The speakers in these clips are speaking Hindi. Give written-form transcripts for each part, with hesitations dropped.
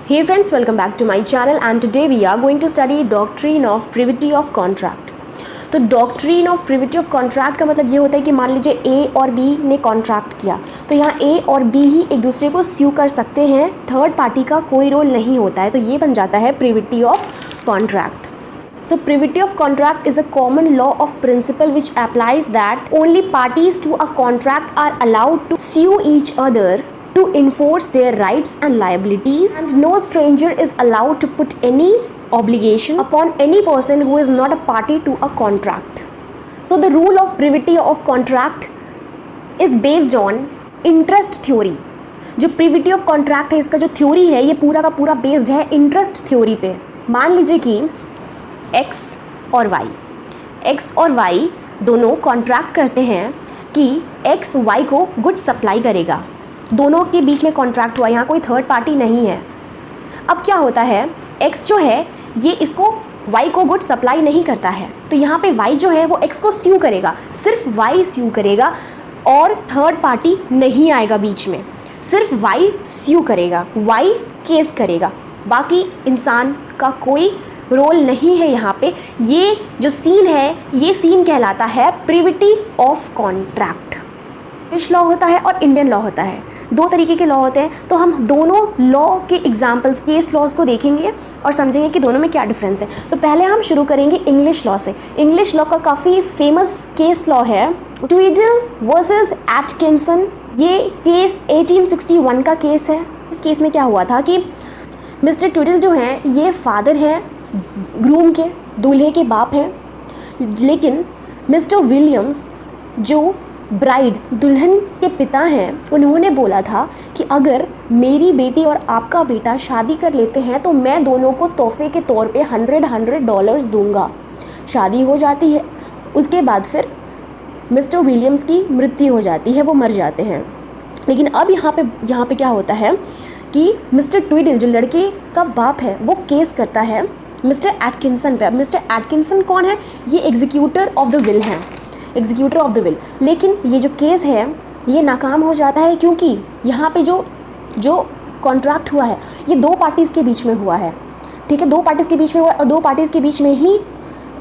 Hey friends, welcome back to my channel and today we are going to study doctrine of privity of contract. तो doctrine of privity of contract का मतलब ये होता है कि मान लीजिए ए और बी ने कॉन्ट्रैक्ट किया तो यहाँ ए और बी ही एक दूसरे को स्यू कर सकते हैं, थर्ड पार्टी का कोई रोल नहीं होता है, तो ये बन जाता है privity of contract. So privity of contract is a common law of principle which applies that only parties to a contract are allowed to sue each other to enforce their rights and liabilities, and no stranger is allowed to put any obligation upon any person who is not a party to a contract. So the rule of privity of contract is based on interest theory. जो प्रिविटी ऑफ कॉन्ट्रैक्ट है इसका जो थ्योरी है ये पूरा का पूरा बेस्ड है इंटरेस्ट थ्योरी पे. मान लीजिए कि X और Y दोनों कॉन्ट्रैक्ट करते हैं कि X Y को गुड्स सप्लाई करेगा. दोनों के बीच में कॉन्ट्रैक्ट हुआ, यहाँ कोई थर्ड पार्टी नहीं है. अब क्या होता है, X जो है ये इसको Y को गुड्स सप्लाई नहीं करता है, तो यहाँ पे Y जो है वो X को स्यू करेगा, सिर्फ Y स्यू करेगा और थर्ड पार्टी नहीं आएगा बीच में. सिर्फ Y स्यू करेगा, Y केस करेगा, बाकी इंसान का कोई रोल नहीं है यहाँ पे. ये जो सीन है ये सीन कहलाता है privity of contract. English law होता है और इंडियन लॉ होता है, दो तरीके के लॉ होते हैं. तो हम दोनों लॉ के एग्जाम्पल्स केस लॉज को देखेंगे और समझेंगे कि दोनों में क्या डिफरेंस है. तो पहले हम शुरू करेंगे इंग्लिश लॉ से. इंग्लिश लॉ का काफ़ी फेमस केस लॉ है ट्विडल वर्सेस एटकिंसन. ये केस 1861 का केस है. इस केस में क्या हुआ था कि मिस्टर ट्विडल जो हैं ये फादर हैं, ग्रूम के, दूल्हे के बाप हैं, लेकिन मिस्टर विलियम्स जो ब्राइड दुल्हन के पिता हैं उन्होंने बोला था कि अगर मेरी बेटी और आपका बेटा शादी कर लेते हैं तो मैं दोनों को तोहफे के तौर पे $100 दूंगा. शादी हो जाती है, उसके बाद फिर मिस्टर विलियम्स की मृत्यु हो जाती है, वो मर जाते हैं. लेकिन अब यहाँ पे क्या होता है कि मिस्टर ट्विडल जो लड़के का बाप है वो केस करता है मिस्टर एटकिंसन पे. अब मिस्टर एटकिंसन कौन है, ये एग्जीक्यूटर ऑफ द विल हैं, एग्जीक्यूटर ऑफ द विल. लेकिन ये जो केस है ये नाकाम हो जाता है क्योंकि यहाँ पे जो कॉन्ट्रैक्ट हुआ है ये दो पार्टीज़ के बीच में हुआ है. ठीक है, दो पार्टीज़ के बीच में हुआ और दो पार्टीज़ के बीच में ही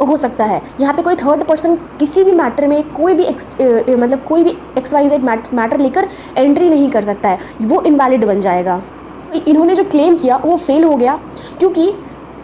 हो सकता है. यहाँ पे कोई थर्ड पर्सन किसी भी मैटर में कोई भी XYZ मैटर लेकर एंट्री नहीं कर सकता है, वो इनवैलिड बन जाएगा. इन्होंने जो क्लेम किया वो फेल हो गया क्योंकि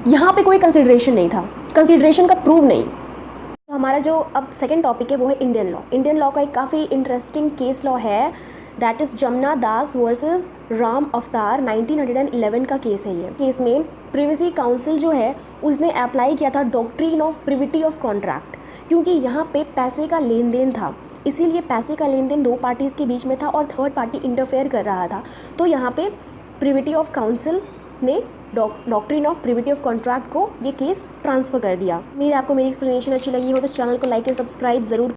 यहाँ पे कोई कंसिडरेशन नहीं था, कंसिडरेशन का प्रूव नहीं. तो हमारा जो अब सेकंड टॉपिक है वो है इंडियन लॉ. इंडियन लॉ का एक काफ़ी इंटरेस्टिंग केस लॉ है, that is Jamuna Das versus Ram अवतार. 1911 का केस है. ये केस में प्रिवेसी काउंसिल जो है उसने अप्लाई किया था doctrine of privity of contract, क्योंकि यहाँ पे पैसे का लेन देन था, इसीलिए पैसे का लेन देन दो पार्टीज़ के बीच में था और थर्ड पार्टी इंटरफेयर कर रहा था. तो यहाँ पे प्रिविटी ऑफ काउंसिल ने doctrine of privity of contract को ये केस ट्रांसफ़र कर दिया. आपको मेरी एक्सप्लेनेशन अच्छी लगी हो तो चैनल को लाइक एंड सब्सक्राइब ज़रूर